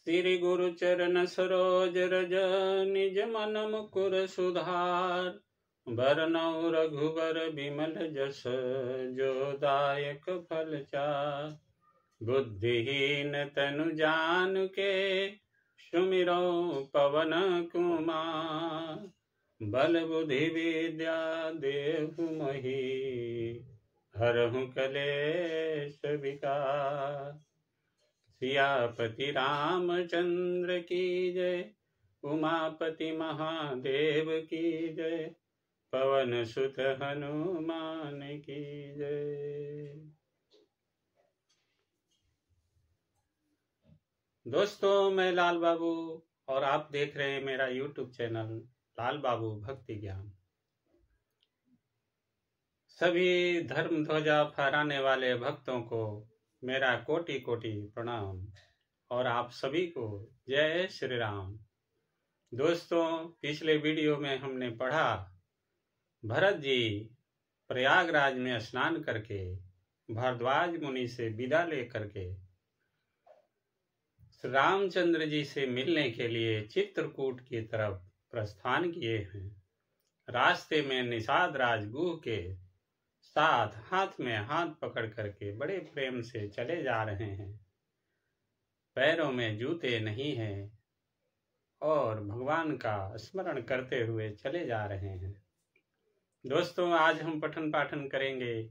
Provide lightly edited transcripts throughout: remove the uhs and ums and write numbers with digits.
श्री गुरु चरण सरोज रज निज मन मुकुर सुधार। बरनउँ रघुबर बिमल जस जो दायक फल चार। बुद्धिहीन तनु जानिके सुमिरौ पवन कुमार। बल बुद्धि विद्या देहु मोहि हरहु कलेश विकार। सियापति रामचंद्र की जय, उमापति महादेव की जय, पवन सुत हनुमान की जय। दोस्तों, मैं लाल बाबू और आप देख रहे हैं मेरा YouTube चैनल लाल बाबू भक्ति ज्ञान। सभी धर्म ध्वजा फहराने वाले भक्तों को मेरा कोटि कोटि प्रणाम और आप सभी को जय श्री राम। दोस्तों, पिछले वीडियो में हमने पढ़ा भरत जी प्रयागराज में स्नान करके भारद्वाज मुनि से विदा लेकर के रामचंद्र जी से मिलने के लिए चित्रकूट की तरफ प्रस्थान किए हैं। रास्ते में निषाद राजगुह के साथ हाथ में हाथ पकड़ करके बड़े प्रेम से चले जा रहे हैं। पैरों में जूते नहीं हैं और भगवान का स्मरण करते हुए चले जा रहे हैं। दोस्तों, आज हम पठन पाठन करेंगे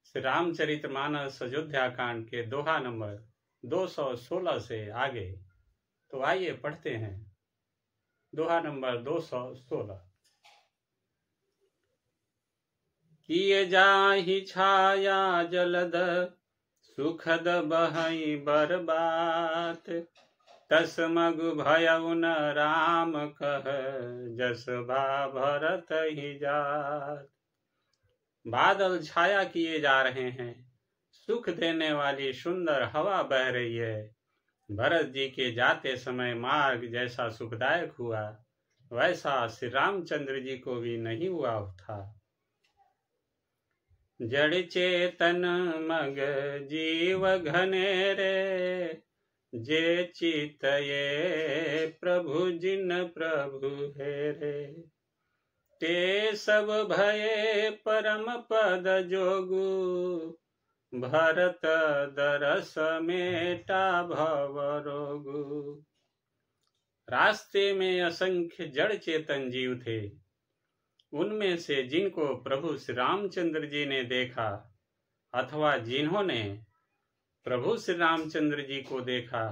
श्री रामचरितमानस अयोध्या कांड के दोहा नंबर 216 से आगे। तो आइए पढ़ते हैं दोहा नंबर 216। किए जाहि छाया जलद सुखद बहई बरबात। तस मगु भयउ न राम कह जस भा भरत ही जात। बादल छाया किए जा रहे हैं, सुख देने वाली सुंदर हवा बह रही है। भरत जी के जाते समय मार्ग जैसा सुखदायक हुआ, वैसा श्री रामचंद्र जी को भी नहीं हुआ था। जड़ चेतन मग जीव घनेरे, जे चित ये प्रभु जिन प्रभु हेरे। ते सब भये परम पद जोगु, भरत दरस मेटा भव रोगु। रास्ते में असंख्य जड़ चेतन जीव थे। उनमें से जिनको प्रभु श्री रामचंद्र जी ने देखा अथवा जिन्होंने प्रभु श्री रामचंद्र जी को देखा,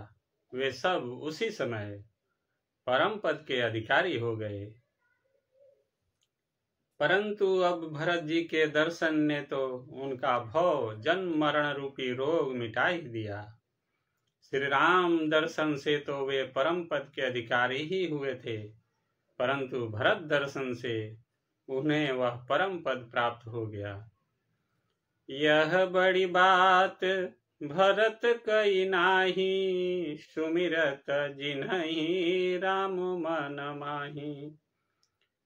वे सब उसी समय परम पद के अधिकारी हो गए। परंतु अब भरत जी के दर्शन ने तो उनका भव जन्म मरण रूपी रोग मिटा ही दिया। श्री राम दर्शन से तो वे परम पद के अधिकारी ही हुए थे, परंतु भरत दर्शन से उन्हें वह परम पद प्राप्त हो गया। यह बड़ी बात भरत कई नाही, सुमिरत जिन्हि राम मन माही।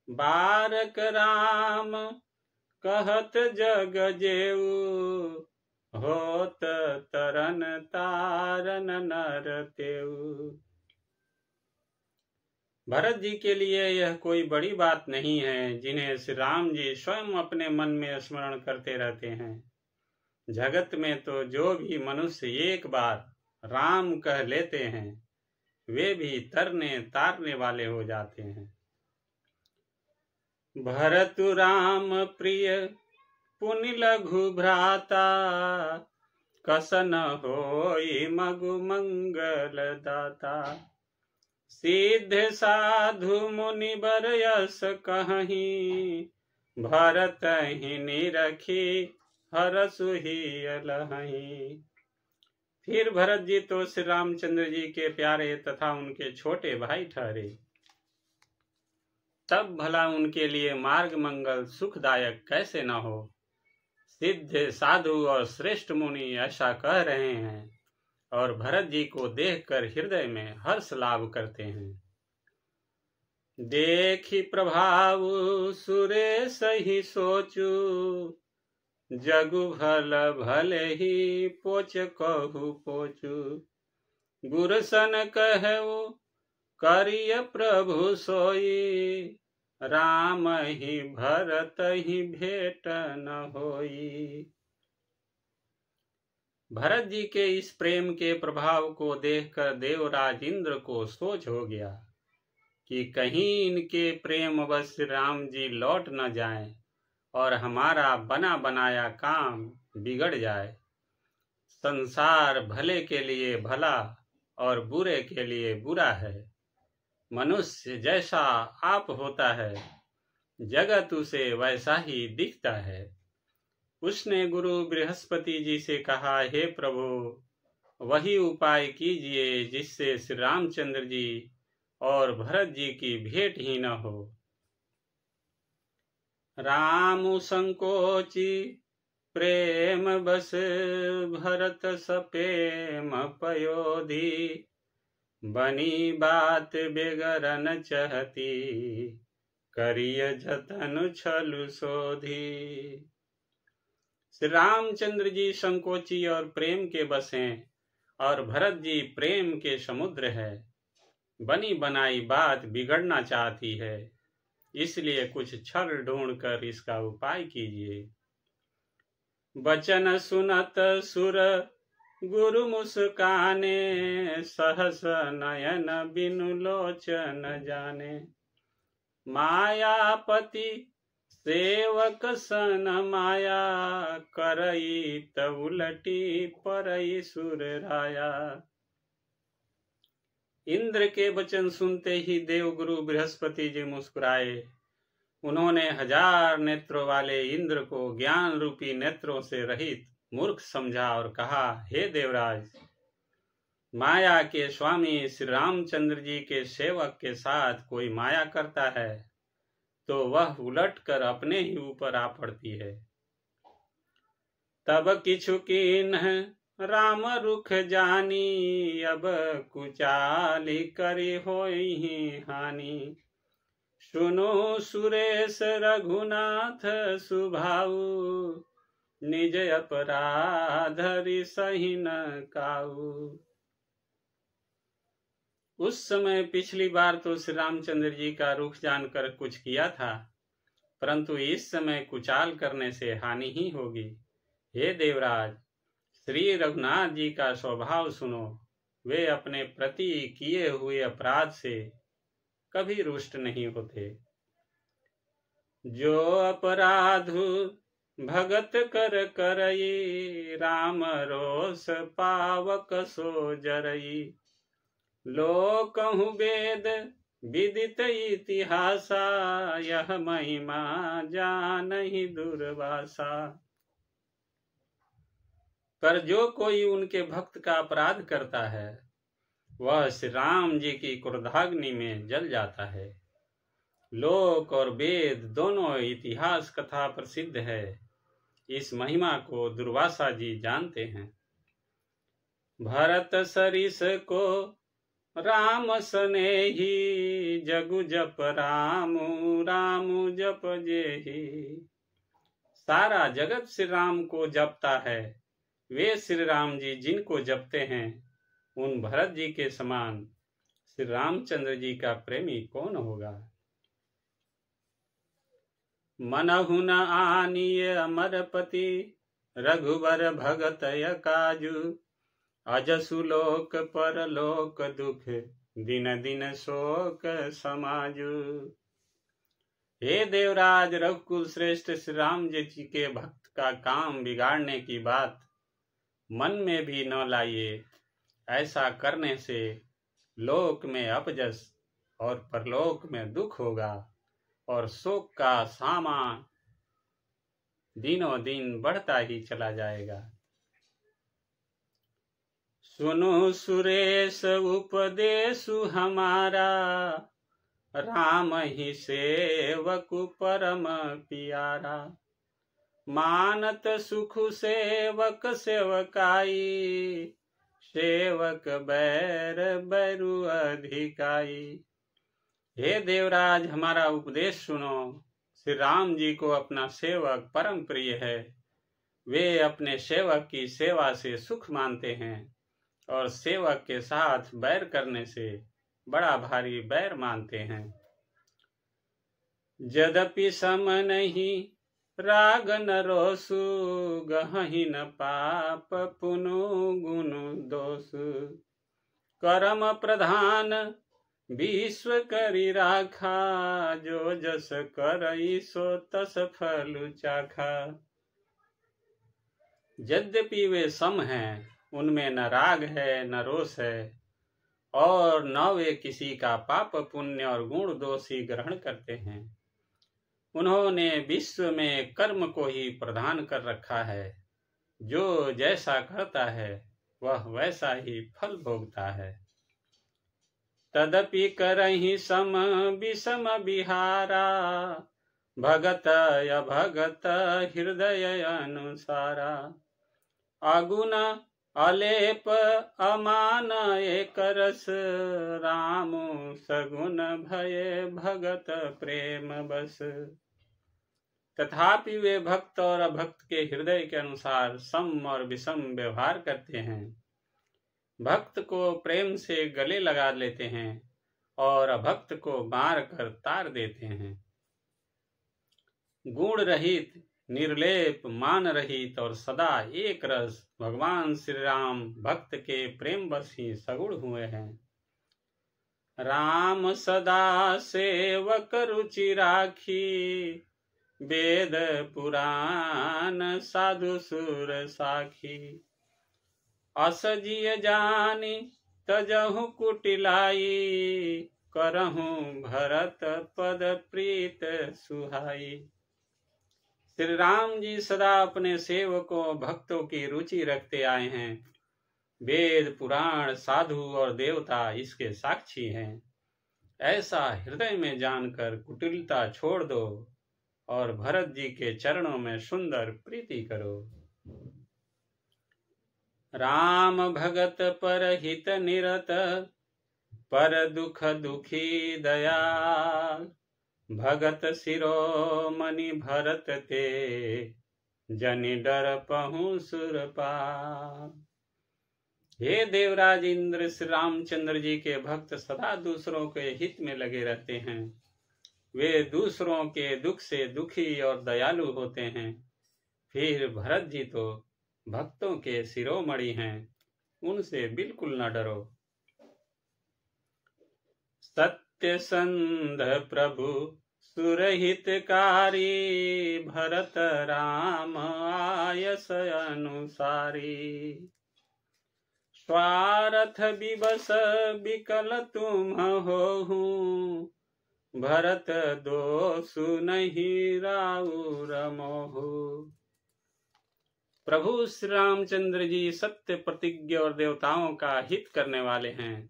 बारक राम कहत जग जेऊ, होत तरन तारन नर तेऊ। भरत जी के लिए यह कोई बड़ी बात नहीं है, जिन्हें श्री राम जी स्वयं अपने मन में स्मरण करते रहते हैं। जगत में तो जो भी मनुष्य एक बार राम कह लेते हैं, वे भी तरने तारने वाले हो जाते हैं। भरतु राम प्रिय पुनि लघु भ्राता, कसन होई मगु मंगल दाता। सिद्ध साधु मुनि बर यस कहीं, भरत ही निरखी हरसु ही अलहीं। फिर भरत जी तो श्री रामचंद्र जी के प्यारे तथा उनके छोटे भाई ठहरे। तब भला उनके लिए मार्ग मंगल सुखदायक कैसे न हो। सिद्ध साधु और श्रेष्ठ मुनि ऐसा कह रहे हैं और भरत जी को देखकर हृदय में हर्ष लाभ करते हैं। देखी प्रभाव सुरेश ही सोचू, जगु भल भले ही पोच कहु पोचू। गुरसन कहु करिय प्रभु सोई, राम ही भरत ही भेट न होई। भरत जी के इस प्रेम के प्रभाव को देखकर देवराज इंद्र को सोच हो गया कि कहीं इनके प्रेम वश राम जी लौट न जाएं और हमारा बना बनाया काम बिगड़ जाए। संसार भले के लिए भला और बुरे के लिए बुरा है। मनुष्य जैसा आप होता है, जगत उसे वैसा ही दिखता है। उसने गुरु बृहस्पति जी से कहा, हे प्रभु, वही उपाय कीजिए जिससे श्री रामचंद्र जी और भरत जी की भेंट ही न हो। राम संकोची प्रेम बस, भरत सपेम पयोधी, बनी बात बेगरन चहती, करिय जतन छलु सोधी। श्री रामचंद्र जी संकोची और प्रेम के बस हैं और भरत जी प्रेम के समुद्र है। बनी बनाई बात बिगड़ना चाहती है, इसलिए कुछ छल ढूंढकर इसका उपाय कीजिए। बचन सुनत सुर गुरु मुस्काने, सहस नयन बिनु लोचन जाने, मायापति सेवक सन माया, करई त उलटी परई सुर राया। इंद्र के वचन सुनते ही देवगुरु बृहस्पति जी मुस्कुराए। उन्होंने 1000 नेत्रों वाले इंद्र को ज्ञान रूपी नेत्रों से रहित मूर्ख समझा और कहा, हे देवराज, माया के स्वामी श्री रामचंद्र जी के सेवक के साथ कोई माया करता है तो वह उलटकर अपने ही ऊपर आ पड़ती है। तब किछु कीन्ह राम रुख जानी, अब कुचाली करी होई हानि। सुनो सुरेश रघुनाथ सुभाऊ, निज अपराधरि सही न काऊ। उस समय पिछली बार तो श्री रामचंद्र जी का रुख जानकर कुछ किया था, परंतु इस समय कुचाल करने से हानि ही होगी। हे देवराज, श्री रघुनाथ जी का स्वभाव सुनो। वे अपने प्रति किए हुए अपराध से कभी रुष्ट नहीं होते। जो अपराधु भगत कर करई, राम रोष पावक सो जरई। लोकहु वेद विदित इतिहासा, यह महिमा जानहि दुर्वासा। पर जो कोई उनके भक्त का अपराध करता है, वह श्री राम जी की क्रोधाग्नि में जल जाता है। लोक और वेद दोनों इतिहास कथा प्रसिद्ध है। इस महिमा को दुर्वासा जी जानते हैं। भरत सरिस को राम सनेही, जगु जप रामु रामु जप जेही। सारा जगत श्री राम को जपता है। वे श्री राम जी जिनको जपते हैं, उन भरत जी के समान श्री रामचंद्र जी का प्रेमी कौन होगा। मनहु न आनिय अमरपति, रघुवर भगत काजू। अजसु लोक परलोक दुख, दिन दिन शोक समाजू। हे देवराज, रघुकुल श्रेष्ठ श्री राम जी के भक्त का काम बिगाड़ने की बात मन में भी न लाइए। ऐसा करने से लोक में अपजस और परलोक में दुख होगा और शोक का सामान दिनों दिन बढ़ता ही चला जाएगा। सुनो सुरेश उपदेशु हमारा, राम ही सेवक परम प्यारा। मानत सुख सेवक सेवकाई, सेवक बैर बैरु अधिकाई। हे देवराज, हमारा उपदेश सुनो। श्री राम जी को अपना सेवक परम प्रिय है। वे अपने सेवक की सेवा से सुख मानते हैं और सेवक के साथ बैर करने से बड़ा भारी बैर मानते हैं। यद्यपि सम नहीं राग न रोसु, गहहि न पाप पुनु गुण दोष। कर्म प्रधान विश्व करी राखा, जो जस करई सो तस फल चाखा। यद्यपि वे सम हैं, उनमें न राग है न रोष है, और न वे किसी का पाप पुण्य और गुण दोष ही ग्रहण करते हैं। उन्होंने विश्व में कर्म को ही प्रधान कर रखा है। जो जैसा करता है वह वैसा ही फल भोगता है। तदपि करहि सम विषम विहारा, भगत अभगत हृदय अनुसारा। अगुण अलेप अमान एक रस, राम सगुण भय भगत प्रेम बस। तथापि वे भक्त और अभक्त के हृदय के अनुसार सम और विषम व्यवहार करते हैं। भक्त को प्रेम से गले लगा लेते हैं और अभक्त को मार कर तार देते हैं। गुण रहित, निर्लेप, मान रहित और सदा एक रस भगवान श्री राम भक्त के प्रेम बस ही सगुण हुए हैं। राम सदा सेवक रुचि राखी, वेद पुराण साधु सुर साखी। असजिय जानी तजहु कुटिलाई, करहु भरत पद प्रीत सुहाई। श्री राम जी सदा अपने सेवकों भक्तों की रुचि रखते आए हैं। वेद पुराण साधु और देवता इसके साक्षी हैं। ऐसा हृदय में जानकर कुटिलता छोड़ दो और भरत जी के चरणों में सुंदर प्रीति करो। राम भगत पर हित निरत, पर दुख दुखी दयाल। भगत शिरोमणि भरत ते, जनि डर पहुँ सुरपाल। हे देवराज इंद्र, श्री रामचंद्र जी के भक्त सदा दूसरों के हित में लगे रहते हैं। वे दूसरों के दुख से दुखी और दयालु होते हैं। फिर भरत जी तो भक्तों के शिरोमणि हैं, उनसे बिल्कुल न डरो। सत्य संध प्रभु सुरहितकारी, भरत राम आयस अनुसारी। स्वार्थ विवश विकल तुम होहु, भरत दोषु नहीं राउर मोहु। प्रभु श्री रामचंद्र जी सत्य प्रतिज्ञ और देवताओं का हित करने वाले हैं,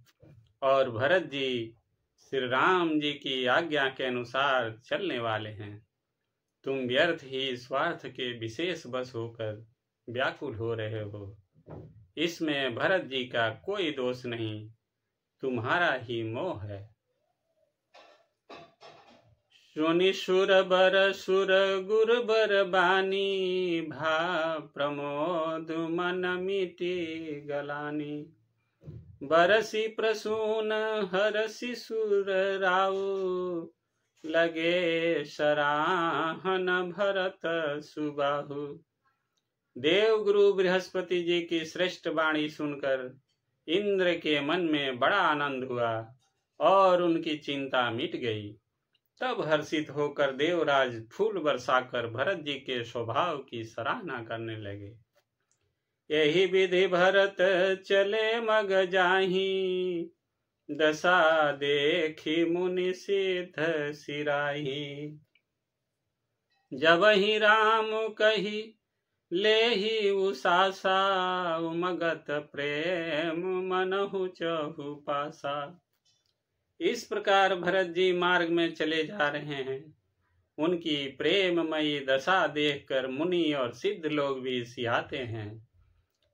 और भरत जी श्री राम जी की आज्ञा के अनुसार चलने वाले हैं। तुम व्यर्थ ही स्वार्थ के विशेष बस होकर व्याकुल हो रहे हो। इसमें भरत जी का कोई दोष नहीं, तुम्हारा ही मोह है। सुनि सुर बर सुर गुर बर बानी, भा प्रमोद मन मिटी गलानी। बरसी प्रसून हरसि सुर राउ, लगे सराहन भरत सुबाहु। देव गुरु बृहस्पति जी की श्रेष्ठ वाणी सुनकर इंद्र के मन में बड़ा आनंद हुआ और उनकी चिंता मिट गई। तब हर्षित होकर देवराज फूल बरसाकर भरत जी के स्वभाव की सराहना करने लगे। यही विधि भरत चले मग जाही, दशा देखी मुनि सिद्ध सिराही। जब ही राम कही ले ही उसासा, उमगत प्रेम मनहु चहु पासा। इस प्रकार भरत जी मार्ग में चले जा रहे हैं। उनकी प्रेममयी दशा देखकर मुनि और सिद्ध लोग भी सिहाते हैं।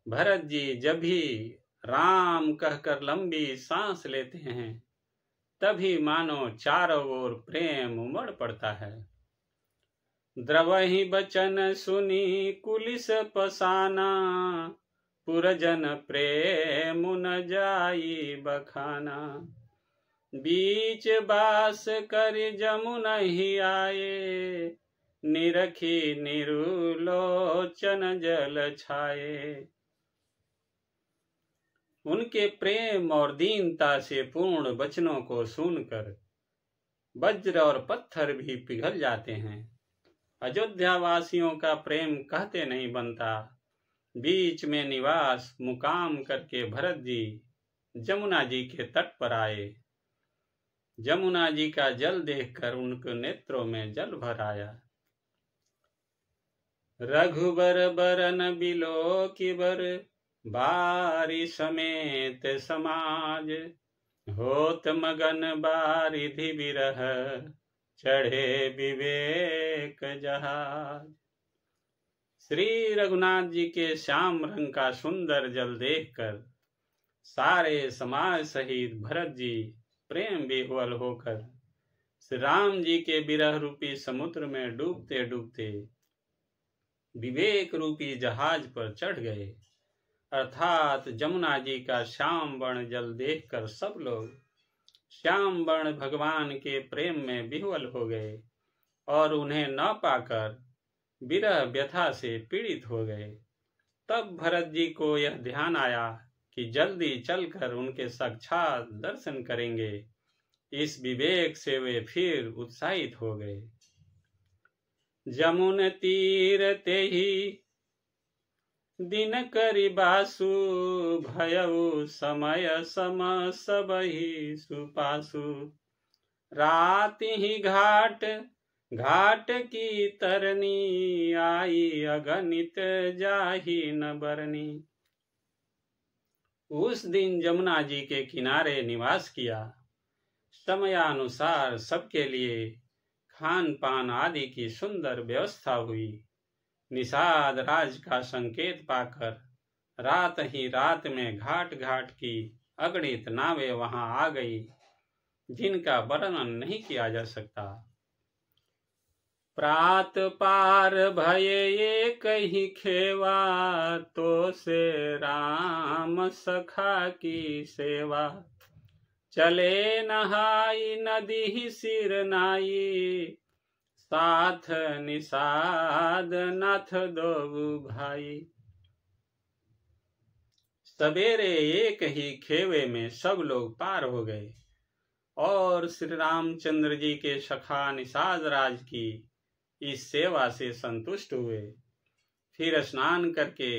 भरत जी जब भी राम कहकर लंबी सांस लेते हैं, तभी मानो चारों ओर प्रेम उमड़ पड़ता है। द्रवहि बचन सुनी कुलिस पसाना, पुरजन प्रेम न जाई बखाना। बीच बास कर जमुना ही आए, निरखी निरुलोचन जल छाए। उनके प्रेम और दीनता से पूर्ण वचनों को सुनकर वज्र और पत्थर भी पिघल जाते हैं। अयोध्या वासियों का प्रेम कहते नहीं बनता। बीच में निवास मुकाम करके भरत जी जमुना जी के तट पर आए। जमुना जी का जल देखकर उनके नेत्रों में जल भर आया। रघुबर बरन बिलो की बर, बारी समेत समाज। होत मगन बारिधि बिरह, चढ़े विवेक जहाज। श्री रघुनाथ जी के श्याम रंग का सुंदर जल देखकर सारे समाज सहित भरत जी प्रेम विह्वल होकर श्री राम जी के विरह रूपी समुद्र में डूबते डूबते विवेक रूपी जहाज पर चढ़ गए। अर्थात जमुना जी का श्याम वर्ण जल देखकर सब लोग श्याम वर्ण भगवान के प्रेम में विह्वल हो गए और उन्हें न पाकर विरह व्यथा से पीड़ित हो गए। तब भरत जी को यह ध्यान आया कि जल्दी चलकर उनके साक्षात दर्शन करेंगे। इस विवेक से वे फिर उत्साहित हो गए। जमुन तीर ते ही दिन करि बासु, भयउ समय सम सबहि सुपासु। रात ही घाट घाट की तरनी, आई अगणित जाहि न बरनी। उस दिन जमुना जी के किनारे निवास किया। समयानुसार सबके लिए खान पान आदि की सुंदर व्यवस्था हुई। निषाद राज का संकेत पाकर रात ही रात में घाट घाट की अगणित नावें वहां आ गई, जिनका वर्णन नहीं किया जा सकता। प्रात पार भये एक ही खेवा, तो से राम सखा की सेवा। चले नहाई नदी सिर नाई, साथ निषाद नाथ दो भाई। सवेरे एक ही खेवे में सब लोग पार हो गए और श्री रामचंद्र जी के सखा निषाद राज की इस सेवा से संतुष्ट हुए। फिर स्नान करके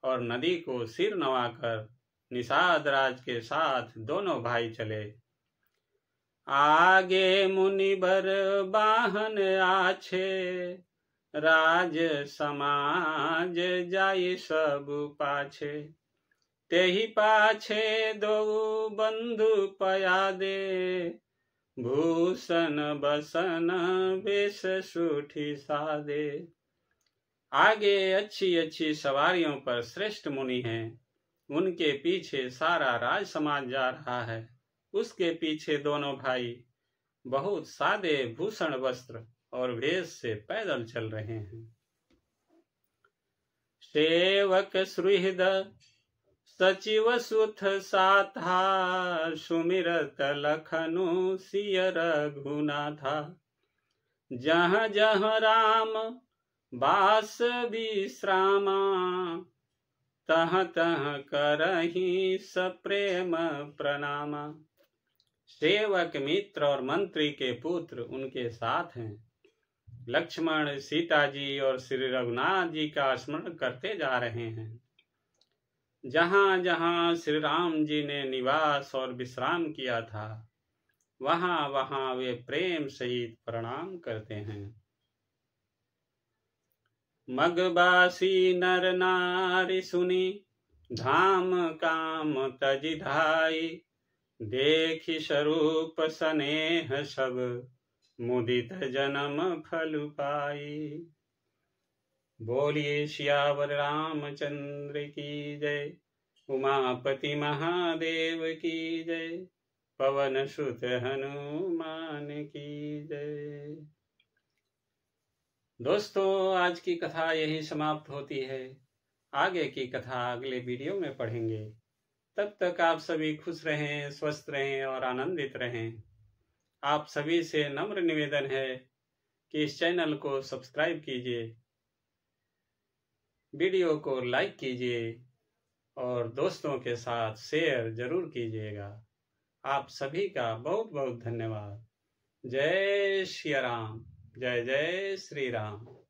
और नदी को सिर नवाकर निषाद राज के साथ दोनों भाई चले। आगे मुनिबर बाहन आछे, राज समाज जाई सब पाछे। तेहि पाछे दो बंधु पयादे, भूषण बसन वेश सूठी सादे। आगे अच्छी अच्छी सवारियों पर श्रेष्ठ मुनि हैं, उनके पीछे सारा राज समाज जा रहा है। उसके पीछे दोनों भाई बहुत सादे भूषण वस्त्र और वेश से पैदल चल रहे हैं। सेवक सुहृद सचिव सुथ साथा, सुमिरत लखनु सिय रघुनाथा। जहाँ जहाँ राम बास विश्रामा, तह तह करहि सप्रेम प्रणामा। सेवक मित्र और मंत्री के पुत्र उनके साथ हैं। लक्ष्मण सीता जी और श्री रघुनाथ जी का स्मरण करते जा रहे हैं। जहाँ जहाँ श्री राम जी ने निवास और विश्राम किया था, वहाँ वहाँ वे प्रेम सहित प्रणाम करते हैं। मगबासी नर नारी सुनी, धाम काम तजि धाई। देखि स्वरूप स्नेह सब, मुदित जन्म फल पाई। बोलिए सियावर रामचंद्र की जय, उमापति महादेव की जय, पवन सुत हनुमान की जय। दोस्तों, आज की कथा यही समाप्त होती है। आगे की कथा अगले वीडियो में पढ़ेंगे। तब तक आप सभी खुश रहें, स्वस्थ रहें और आनंदित रहें। आप सभी से नम्र निवेदन है कि इस चैनल को सब्सक्राइब कीजिए, वीडियो को लाइक कीजिए और दोस्तों के साथ शेयर जरूर कीजिएगा। आप सभी का बहुत बहुत धन्यवाद। जय श्री राम, जय जय श्री राम।